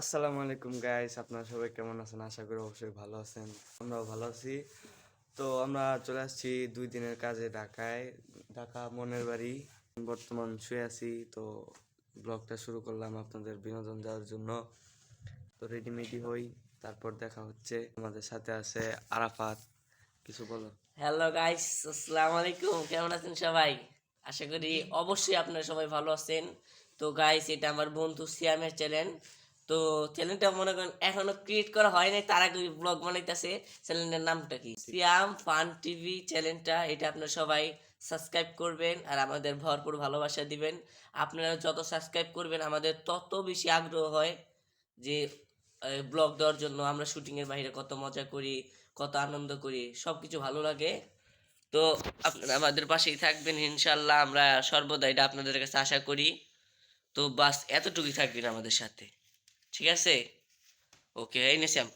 আসসালামু আলাইকুম গাইস, আপনারা সবাই কেমন আছেন? আশা করি অবশ্যই ভালো আছেন। আমরাও ভালো আছি। তো আমরা চলে আসছি 2 দিনের কাজে ঢাকায়, ঢাকা মনের বাড়ি। বর্তমান শুয়ে আছি, তো ব্লগটা শুরু করলাম আপনাদের বিনোদন দেওয়ার জন্য। তো রেডিমেডি হই, তারপর দেখা হচ্ছে। আমাদের সাথে আছে আরাফাত। কিছু বলো। হ্যালো গাইস, আসসালামু আলাইকুম। কেমন আছেন সবাই? আশা করি অবশ্যই আপনারা সবাই ভালো আছেন। তো গাইস, এটা আমার বন্ধু সিয়ামের চ্যানেল। তো চ্যানেলটা মনে করেন এখনো ক্রিয়েট করা হয় নাই, তার আগে ব্লগ বানাইতেছে। চ্যানেলের নামটা কি? সিয়াম ফান টিভি চ্যানেলটা। এটা আপনারা সবাই সাবস্ক্রাইব করবেন আর আমাদের ভরপুর ভালোবাসা দিবেন। আপনারা যত সাবস্ক্রাইব করবেন আমাদের তত বেশি আগ্রহ হয় যে ব্লগ দেওয়ার জন্য। আমরা শুটিংয়ের বাইরে কত মজা করি, কত আনন্দ করি, সব কিছু ভালো লাগে। তো আপনারা আমাদের পাশেই থাকবেন ইনশাল্লাহ, আমরা সর্বদা এটা আপনাদের কাছে আশা করি। তো বাস এতটুকুই থাকবেন আমাদের সাথে, ঠিক আছে? ওকে, এই নেশাম।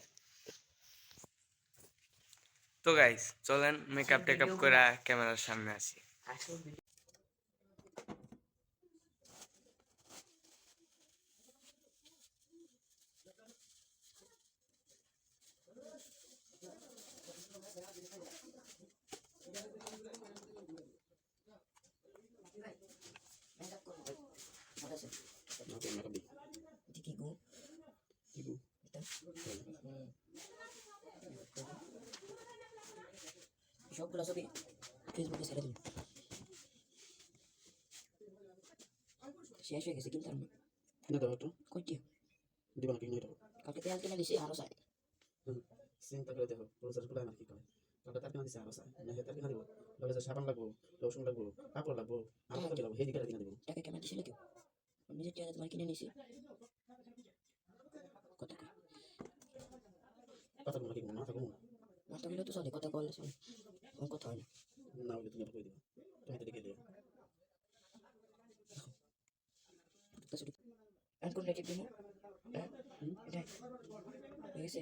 তো গাইস চলেন মেকআপ টেকআপ করে ক্যামেরার সামনে আসি। সবগুলো ছবি ফেসবুকে ছেড়ে দিন। শেষ হয়ে গেছে, কিনতাম না। কিনে দেবো একটু কইটি দিবা নাকি কিনে দেবো কালকে তেল কিনে দিছি, আরো চাই। চিন্তা করে দেখো প্রসেসগুলো আমার কি করে কালকে তার কিনা দিচ্ছে আরো চাই না তার কিনা দিব বলে যে সাবান লাগবো, রসুন লাগবো, কাপড় লাগবো, আর কত লাগবো সেই দিকে কিনে দেবো। টাকা কেমন দিছিল কেউ? নিজের টাকা তোমার কিনে নিছি। কত কই কথা নাকি মাথা ঘুমো মাথা গেলে তো চলে, কথা বললে চলে, আমার কথা হয় না। না হলে তুমি কই দিবা, তুমি তো দেখে দিও। আর কোন রেখে দিন? হ্যাঁ, এটা হয়ে গেছে।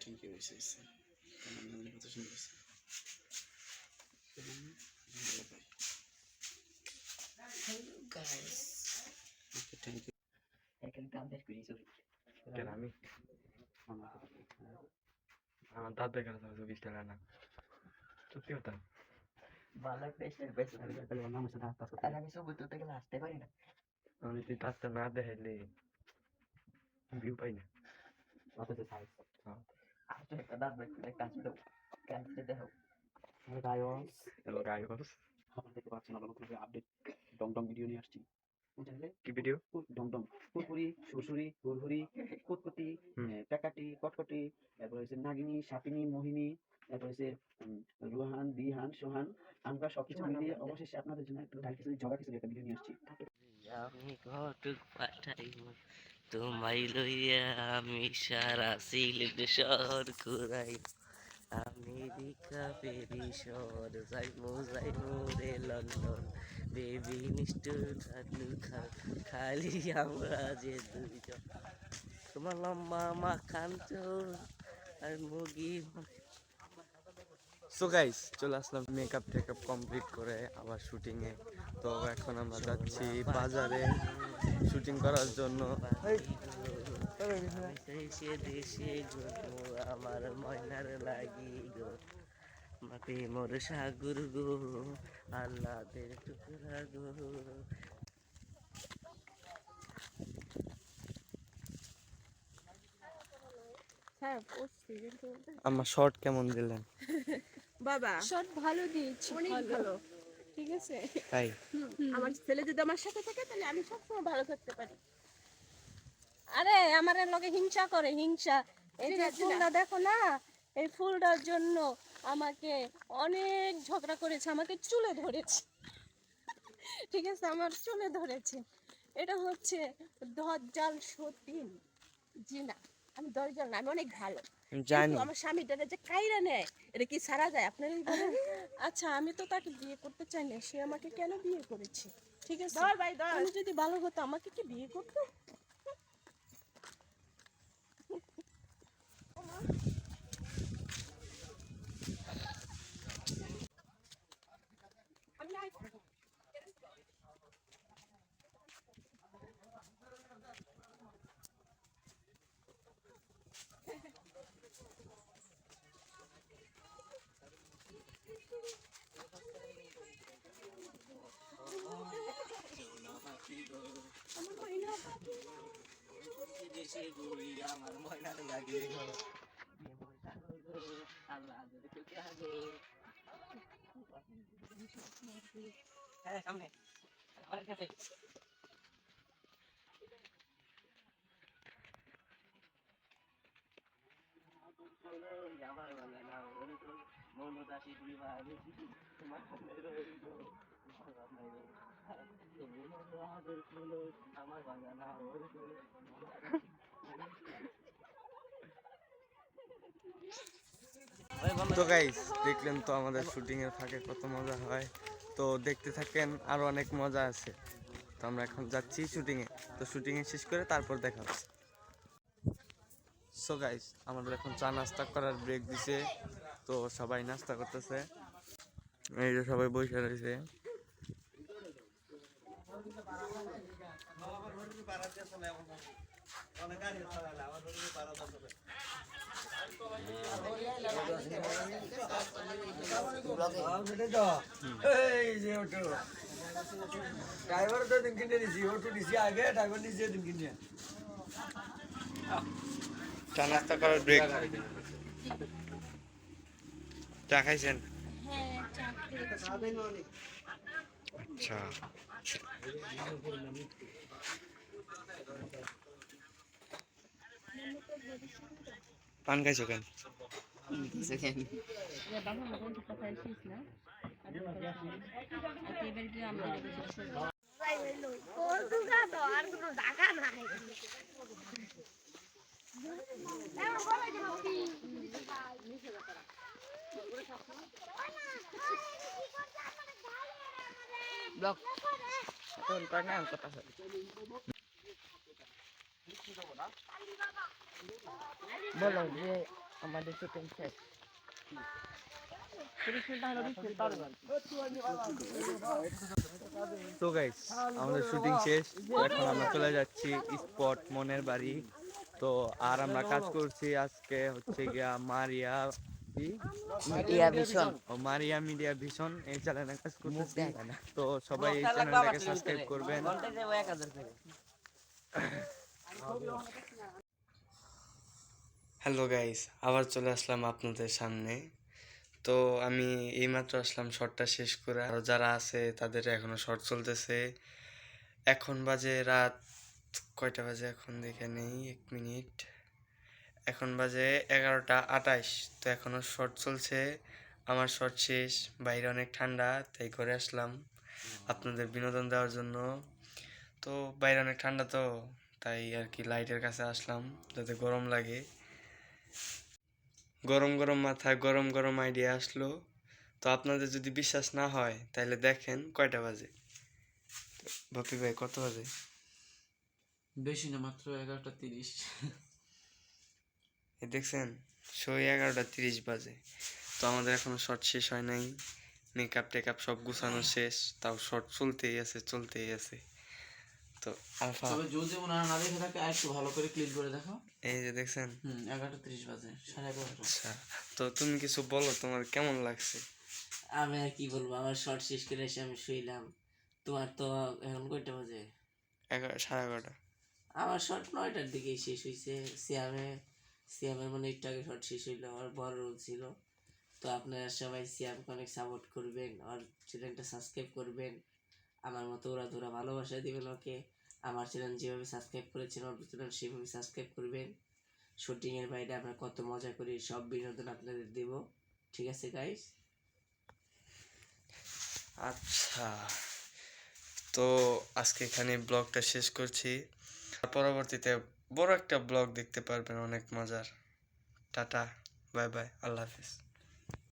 ঠিকই হয়েছে কথা শুনতেছি। Guys, thank you. এখানে কাম বেশ করি ছবি। কেন আমি আমার দাঁত দেখা যাচ্ছে 20 টাকা না, সত্যি কথা। ভালো একটা স্টাইল পেয়েছি। তাহলে আমার নামের সাথে হাত আর আমি ছবি তুলতে গেলে আসতে পারি না। আমি তুই দাঁতটা না দেখাইলে ভিউ পাই না। হাতে সাইজ হ্যাঁ। আর তো একটা দাঁত বের করে একটা আসলে ক্যান্সেল দেখো। আমার গায়স হ্যালো গাইস, আপনারা দেখতে পাচ্ছেন আমরা নতুন আপডেট ডং ডং ভিডিও নিয়ে আসছি। কি ভিডিও? ডং ডং ফুরফুরি সুরসুরি হুরহুরি কুতকুতি প্যাকাটি কটকটি, তারপর হচ্ছে নাগিনী সাপিনী মোহিনী, তারপর হচ্ছে রুহান বিহান সোহান। আমরা সবকিছু মিলিয়ে অবশেষে আপনাদের জন্য একটু কিছু জগা কিছু একটা ভিডিও নিয়ে আসছি। আমি ঘটক পাঠাইব তোমায় লইয়া, আমি সারা সিলেট শহর ঘুরাই, আমেরিকা প্যারিসর যাইমু যাইমু রে লন্ডন, বেবি নিষ্ঠুর থাকলু খালি আমরা যে দুইজন, তোমার লম্বা মাখান চোর আর মুগি। সো গাইস চলে আসলাম মেকআপ টেকআপ কমপ্লিট করে আবার শুটিং এ। তো এখন আমরা যাচ্ছি বাজারে শুটিং করার জন্য। দেশে দেশে গো আমার ময়নার লাগি গো, মাপে মোর সাগর গো, আল্লাদের টুকরা গো। হ্যাঁ করছি কিন্তু আমার শর্ট কেমন দিলেন? বাবা শট ভালো দিয়েছি, অনেক ভালো। ঠিক আছে, তাই আমার ছেলে যদি আমার সাথে থাকে তাহলে আমি সবসময় ভালো থাকতে পারি। আরে আমার লগে হিংসা করে, হিংসা। এই যে ফুলটা দেখো না, এই ফুলটার জন্য আমাকে অনেক ঝগড়া করেছে, আমাকে চুলে ধরেছে। ঠিক আছে, আমার চুলে ধরেছে। এটা হচ্ছে দজ্জাল সতীন। জি না, আমি দজ্জাল না, আমি অনেক ভালো। জানি। কিন্তু আমার স্বামীটারে যে কাইরা নেয়, এটা কি সারা যায় আপনারাই বলেন? আচ্ছা, আমি তো তাকে বিয়ে করতে চাই না, সে আমাকে কেন বিয়ে করেছে? ঠিক আছে, আমি যদি ভালো হতো আমাকে কি বিয়ে করতো? হ্যাঁ, সামনে আমার কাছে। তো গাইস, দেখলেন তো আমাদের শুটিং এর ফাঁকে কত মজা হয়। তো দেখতে থাকেন, আরো অনেক মজা আছে। তো আমরা এখন যাচ্ছি শুটিং এ। তো শুটিং এ শেষ করে তারপর দেখা হচ্ছে। সো গাইস, আমাদের এখন চা নাস্তা করার ব্রেক দিছে। তো সবাই নাস্তা করতেছে, এই যে সবাই বসে রয়েছে। ড্রাইভার তো দিন কিনে দিছি, ওটু দিছি আগে, ড্রাইভার নিজে দিন কিনে। চা নাস্তা করার ব্রেক। চা খাইছেন? হ্যাঁ, চা খেয়েছি। আচ্ছা, পান খাইছো কেন? বলো যে আমাদের শুটিং শেষ। তো গাইস, আমাদের শুটিং শেষ। তো এখন আমরা চলে যাচ্ছি স্পট মনের বাড়ি। তো আর আমরা কাজ করছি আজকে হচ্ছে গিয়া মারিয়া মিডিয়া ভিশন। মারিয়া মিডিয়া ভিশন এই চ্যানেলে কাজ করতেছি। তো সবাই এই চ্যানেলটাকে সাবস্ক্রাইব করবেন। ঘন্টায় যাবো 1000 করে। হ্যালো গাইস, আবার চলে আসলাম আপনাদের সামনে। তো আমি এইমাত্র আসলাম শর্টটা শেষ করে। আর যারা আছে তাদের এখনো শর্ট চলতেছে। এখন বাজে রাত কয়টা বাজে এখন দেখে নেই, 1 মিনিট। এখন বাজে 11টা 28। তো এখনো শর্ট চলছে। আমার শর্ট শেষ, বাইরে অনেক ঠান্ডা, তাই ঘরে আসলাম আপনাদের বিনোদন দেওয়ার জন্য। তো বাইরে অনেক ঠান্ডা, তো তাই আর কি লাইটের কাছে আসলাম যাতে গরম লাগে। গরম গরম মাথায় গরম গরম আইডিয়া আসলো। তো আপনাদের যদি বিশ্বাস না হয় তাহলে দেখেন কয়টা বাজে। বাপি ভাই, কত বাজে? বেশি না, মাত্র 11টা 30। এই দেখছেন, 11:30 বাজে। তো আমাদের এখনো শর্ট শেষ হয় নাই। মেকআপ টেকআপ সব গুছানো শেষ, তাও শর্ট চলতেই আছে চলতেই আছে। তো আলফা, তবে যদি ওনারা না দেখে থাকে আর একটু ভালো করে ক্লিন করে দেখো। এই যে দেখছেন। 11টা 30 বাজে, 11:30। আচ্ছা, তো তুমি কিছু বলো, তোমার কেমন লাগছে? আমি আর কি বলবো, আমার শর্ট শেষ করে এসে আমি শুইলাম। তোমার তো এখন কয়টা বাজে? 11:30। আমার শর্ট 9টার দিকেই শেষ হয়েছে। সিয়ামের মনে একটু আগে শর্ট শেষ হইলো, আমার বড় রোল ছিল। তো আপনারা সবাই সিয়ামকে অনেক সাপোর্ট করবেন, আর চ্যানেলটা সাবস্ক্রাইব করবেন। আমার মতো ওরা ধরা ভালোবাসা দিবেন ওকে। আমার চ্যানেল যেভাবে সাবস্ক্রাইব করেছেন ওর চ্যানেল সেভাবে সাবস্ক্রাইব করবেন। শুটিংয়ের বাইরে আমরা কত মজা করি, সব বিনোদন আপনাদের দেব। ঠিক আছে গাইস? আচ্ছা, তো আজকে এখানে ব্লগটা শেষ করছি। পরবর্তীতে বড় একটা ব্লগ দেখতে পারবেন, অনেক মজার। টাটা, বাই বাই, আল্লাহ হাফিজ।